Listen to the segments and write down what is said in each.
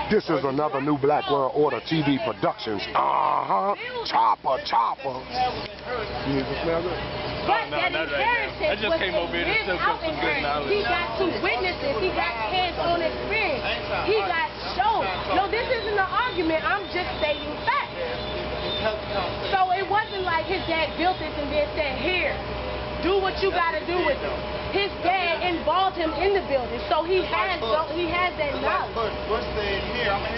This is another New Black World Order TV Productions. Chopper. You smell good? But that inheritance was lived out inheritance. He got two witnesses. He got hands-on experience. He got shown. No, this isn't an argument. I'm just stating facts. So it wasn't like his dad built this and then said, here, do what you got to do with it. His dad involved him in the building, so he has that knowledge.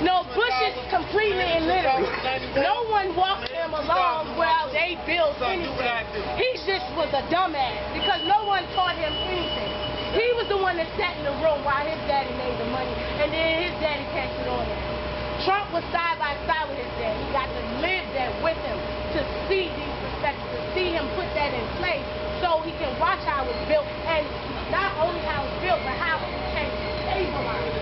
No, Bush is completely illiterate. No one walked him along while they built anything. He just was a dumbass because no one taught him anything. He was the one that sat in the room while his daddy made the money, and then his daddy passed it on to him. Trump was side by side with his dad. He got to live that with him to see these perspectives, to see him put that in place so he can watch how it was built, and not only how it was built, but how it became stabilized.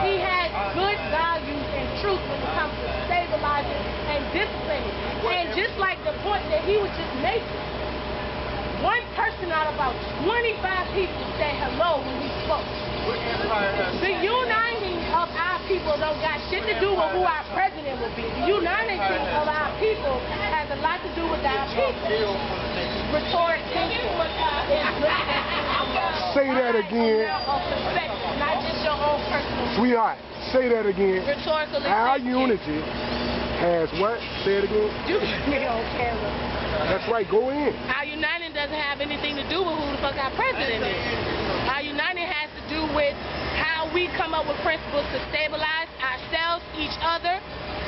He had good values and truth when it comes to stabilizing and disciplining. And just like the point that he was just making, one person out of about 25 people said hello when he spoke. The uniting of our people don't got shit to do with who our president will be. The uniting of our people has a lot to do with our people. Rhetoric thinking Say that again. Not just your own personal. Sweetheart, say that again. Rhetorical. Our unity has what? Say it again. You on camera. That's right, go in. Our uniting doesn't have anything to do with who the fuck our president is. Our uniting has to do with how we come up with principles to stabilize ourselves, each other,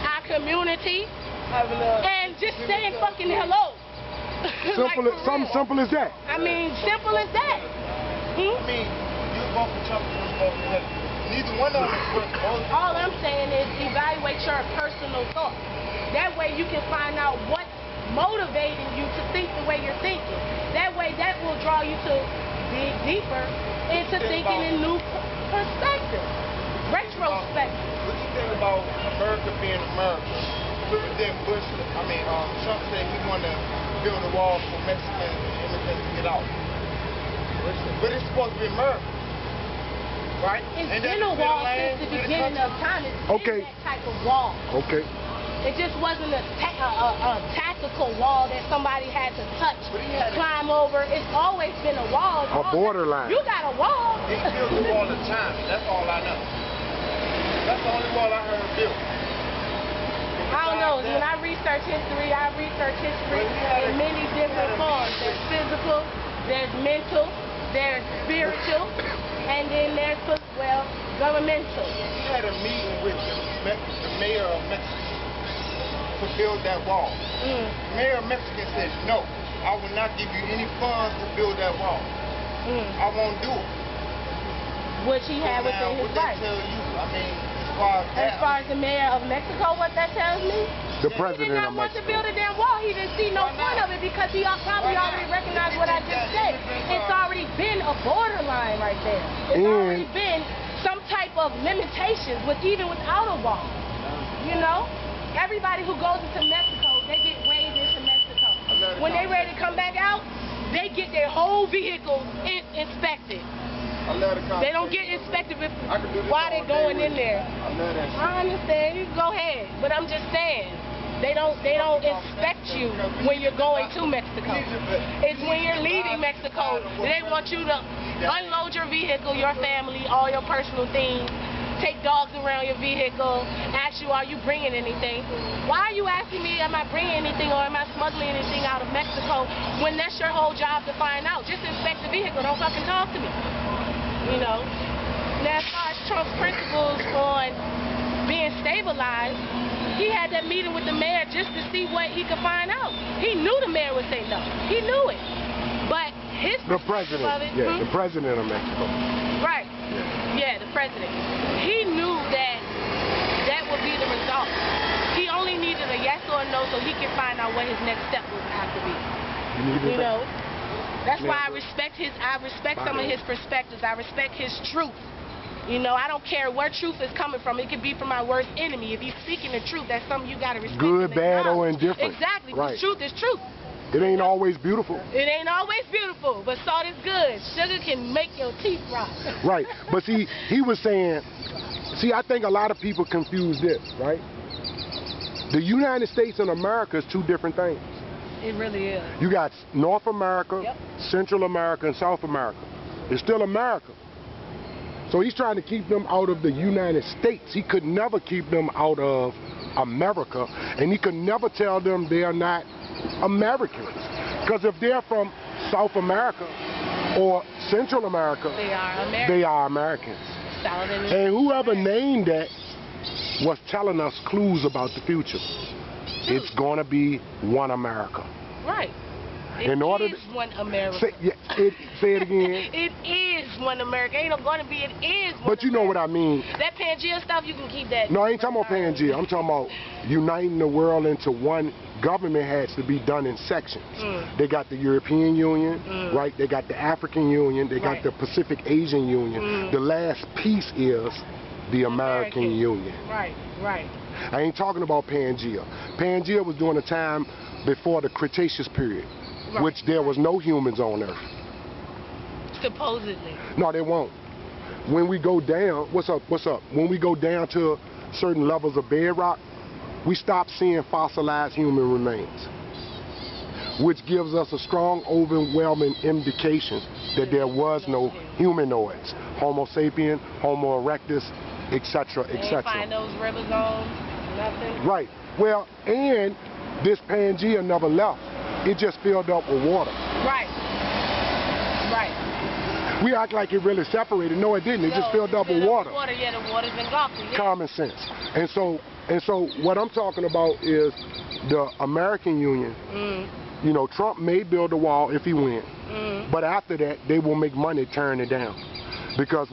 our community, and just saying fucking hello. Simple, like something simple as that. I mean, simple as that. I mean, you both Trump and both neither one of them. All I'm saying is evaluate your personal thoughts. That way you can find out what's motivating you to think the way you're thinking. That way that will draw you to dig deeper into thinking in new perspectives. Retrospective. What do you think about America being America? Then Trump said he wanted to build a wall for Mexicans and immigrants to get out. But it's supposed to be America, right? It's been a wall since the beginning of time. It's been that type of wall. Okay. It just wasn't a tactical wall that somebody had to touch, climb over. It's always been a wall. A borderline. You got a wall. He built a wall of time. That's all I know. That's the only wall I heard built. I don't know. When I research history in many different forms. There's physical, there's mental, there's spiritual, and then there's, well, governmental. He had a meeting with the mayor of Mexico to build that wall. The mayor of Mexico said, no, I will not give you any funds to build that wall. I won't do it. Which he had within his rights. What that tell you? I mean, as far as the mayor of Mexico, what that tells me? The president of Mexico. He did not want to build a damn wall. He didn't see no point of it because he probably already recognized what I just said. It's already been a borderline right there. It's already been some type of limitations even without a wall. You know? Everybody who goes into Mexico, they get waved into Mexico. When they ready to come back out, they get their whole vehicle inspected. They don't get inspected while they're going in there. I understand. You go ahead, but I'm just saying they don't inspect you when you're going to Mexico. It's when you're leaving Mexico. They want you to unload your vehicle, your family, all your personal things. Take dogs around your vehicle, ask you, are you bringing anything? Why are you asking me, am I bringing anything or am I smuggling anything out of Mexico when that's your whole job to find out? Just inspect the vehicle, don't fucking talk to me. You know? Now, as far as Trump's principles on being stabilized, he had that meeting with the mayor just to see what he could find out. He knew the mayor would say no. He knew it. But his the president, of it, the president of Mexico. Right. Yeah, the president. He knew that that would be the result. He only needed a yes or a no so he could find out what his next step would have to be. You know? That's why I respect some of his perspectives. I respect his truth. You know, I don't care where truth is coming from. It could be from my worst enemy. If he's speaking the truth, that's something you got to respect. Good, bad, or indifferent. Exactly. Right. Truth is truth. It ain't always beautiful. It ain't always beautiful, but salt is good. Sugar can make your teeth rot. Right. But see, he was saying See, I think a lot of people confuse this, right? The United States and America is two different things. It really is. You got North America, Yep. Central America, and South America. It's still America. So he's trying to keep them out of the United States. He could never keep them out of America, and he could never tell them they are not Americans. Because if they're from South America or Central America, They are Americans. they are Americans. Solid in And whoever named that was telling us clues about the future. It's going to be one America. Right. It In order is to- one America. Say it again. It is one America. Ain't no going to be. It is one But you know what I mean. That Pangea stuff, you can keep that. No, I ain't talking about Pangea. I'm talking about uniting the world into one. Government has to be done in sections. They got the European Union, right? They got the African Union. They got Right. the Pacific Asian Union. The last piece is the American Union. Right, right. I ain't talking about Pangea. Pangea was during a time before the Cretaceous period, Right. which there was no humans on Earth. Supposedly. No, they won't. When we go down, what's up? When we go down to certain levels of bedrock, we stop seeing fossilized human remains, which gives us a strong, overwhelming indication that there was no humanoids, Homo sapien, Homo erectus, etc., They ain't etc. find those ribosomes, nothing. Right. Well, and this Pangea never left. It just filled up with water. Right. Right. We act like it really separated. No, it didn't. It just filled up with water. Yeah, the water's engulfed. Yeah. Common sense. And so what I'm talking about is the American Union. You know, Trump may build a wall if he wins, but after that, they will make money tearing it down. Because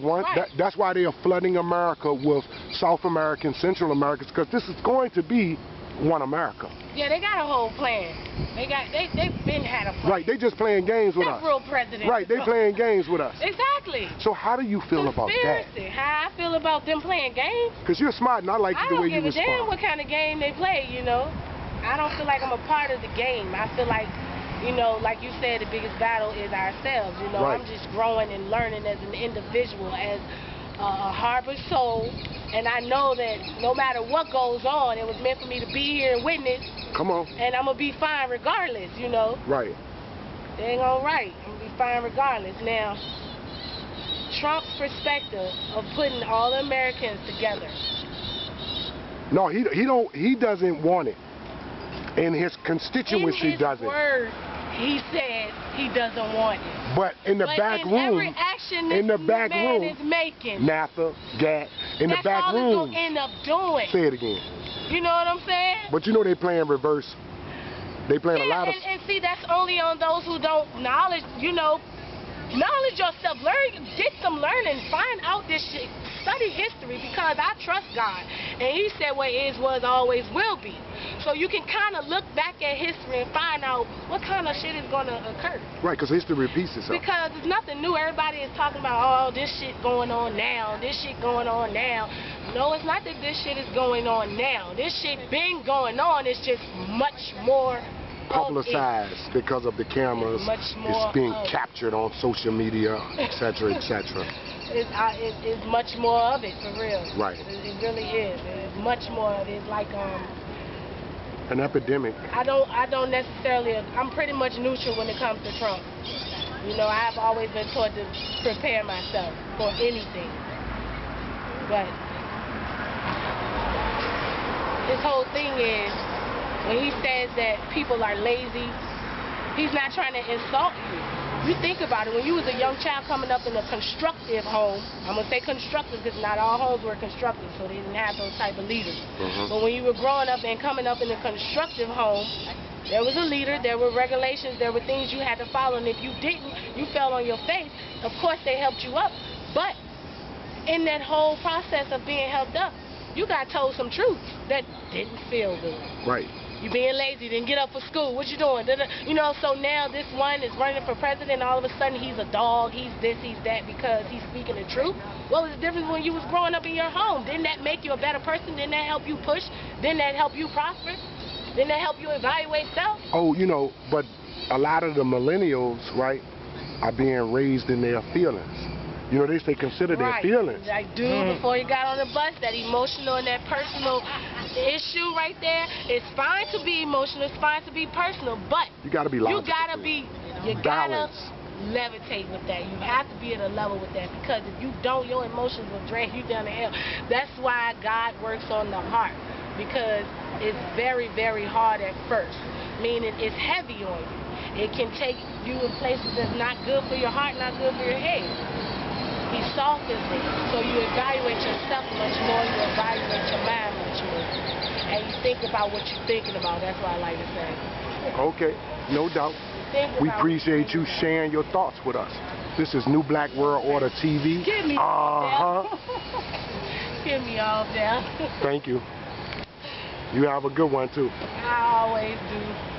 that's why they are flooding America with South Americans, Central Americans, because this is going to be one America. Yeah, they got a whole plan. They've been had a plan. Right, they just playing games with us. Real president. Right, they playing games with us. Exactly. So how do you feel about that? Conspiracy. How I feel about them playing games? Because you're smart and I like the way you I don't give a damn respond. what kind of game they play, you know. I don't feel like I'm a part of the game. I feel like, you know, like you said, the biggest battle is ourselves. You know, Right. I'm just growing and learning as an individual, as a harbor soul. And I know that no matter what goes on, it was meant for me to be here and witness. Come on. And I'm going to be fine regardless, you know. Right. They ain't gonna right. I'm gonna be fine regardless. Now, Trump's perspective of putting all the Americans together. No, he doesn't want it. And his constituency In his doesn't. word, he said he doesn't want it. But in the back in room, every action in the this back man room, is making, NAFTA, GATT, in the that's back all room. it's gonna end up doing. Say it again. You know what I'm saying? But you know they playing reverse. They playing a lot of. And see, that's only on those who don't knowledge, you know, knowledge yourself, learn, get some learning, find out this shit, study history, because I trust God. And he said what is, was, always will be. So you can kind of look back at history and find out what kind of shit is going to occur. Right, because history repeats itself. Because it's nothing new. Everybody is talking about, oh, this shit going on now, this shit going on now. No, it's not that this shit is going on now. This shit been going on. It's just much more publicized because of the cameras. Much more it's being captured on social media, etc., etc. It's much more of it, for real. Right. It really is. It's much more of it. It's like an epidemic. I don't necessarily. I'm pretty much neutral when it comes to Trump. You know, I've always been taught to prepare myself for anything. But his whole thing is, when he says that people are lazy, he's not trying to insult you. You think about it, when you was a young child coming up in a constructive home, I'm going to say constructive because not all homes were constructive, so they didn't have those type of leaders. But when you were growing up and coming up in a constructive home, there was a leader, there were regulations, there were things you had to follow, and if you didn't, you fell on your face. Of course, they helped you up. But in that whole process of being helped up, you got told some truth that didn't feel good. Right. You being lazy, didn't get up for school. What you doing? You know, so now this one is running for president. All of a sudden, he's a dog. He's this, he's that, because he's speaking the truth. What was the difference when you was growing up in your home? Didn't that make you a better person? Didn't that help you push? Didn't that help you prosper? Didn't that help you evaluate self? Oh, you know, but a lot of the millennials, right, are being raised in their feelings. You know, they say consider their feelings. Like, dude, before you got on the bus, that emotional and that personal issue right there, it's fine to be emotional, it's fine to be personal, but you gotta be logical. You gotta levitate with that. You have to be at a level with that, because if you don't, your emotions will drag you down to hell. That's why God works on the heart, because it's very, very hard at first, meaning it's heavy on you. It can take you in places that's not good for your heart, not good for your head. He softens it, so you evaluate yourself much more, you evaluate your mind much more, and you think about what you're thinking about. That's what I like to say. Okay, no doubt. We appreciate you sharing your thoughts with us. This is New Black World Order TV. Get me off there. Get me off there. Thank you. You have a good one too. I always do.